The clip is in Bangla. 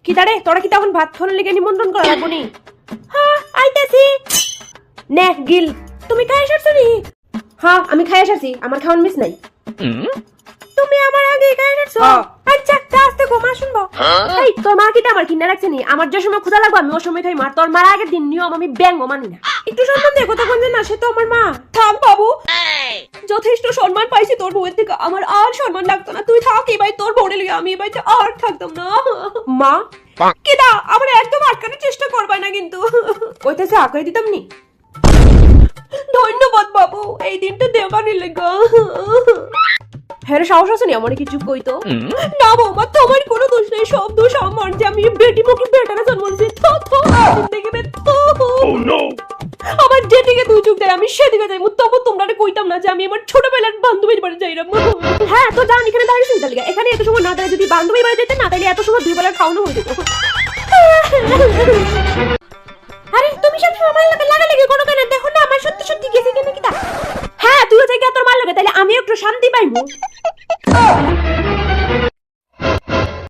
কি তারে তোরা কি তখন ভাত খাওয়ার লেগে নিমন্ত্রণ করা লাগবো নি? হ্যাঁ আইতাছি। নে গিল, তুমি খাই এসেছো নি? হ্যাঁ আমি খাই এসেছি, আমার খাওয়ান মিস নাই। তুমি আমার আগে খাই এসেছো? আচ্ছা আস্তে গো, মা শুনবো। এই তোর মা কিটা আমার কিনা রাখছে নি? আমার যে সময় ক্ষুধা লাগবে আমি ওই সময় খাই। মার তোর মার আগের দিন নিয়ম আমি ব্যাঙ্গ মানি না। একটু সম্মান দে, কথা বলছে না, সে তো আমার মা। থাক বাবু, যথেষ্ট সম্মান পাইছি তোর বউয়ের থেকে, আমার আর সম্মান লাগতো না। তুই থাক, এই ভাই তোর বউরে লিয়ে আমি এই বাড়িতে আর থাকতাম না। মা কিটা আমার একদম আটকানোর চেষ্টা করবাই না কিন্তু। কইতেছে আঁকাই দিতাম নি। ধন্যবাদ বাবু, এই দিনটা দেবানি লেগা। হ্যাঁ সাহস আছে নি আমার কিছু কইতো? না বৌমা, তোমার কোনো দোষ নেই, সব দোষ আমার যে আমি বেটি মুখে বেটারা জন্ম দিয়েছি। আমার যেদিকে দুই চোখ দেয় আমি সেদিকে যাই। তবু তোমরা কইতাম না যে আমি আমার ছোটবেলার বান্ধবীর বাড়ি যাইরাম। হ্যাঁ তো যান, এখানে দাঁড়িয়ে শুনতে লিগা। এখানে এত সময় না দাঁড়িয়ে যদি বান্ধবীর বাড়ি যেতে না, তাইলে এত সময় দুই বেলার খাওয়ানো হয়ে যেত। আরে তুমি সব সময় আমার লাগে লাগালাগি কোনো কেন? দেখো না আমার সত্যি সত্যি গেছে কেন কিটা। হ্যাঁ তুইও যাই তোর মার লাগে, তাইলে আমি একটু শান্তি পাইবো।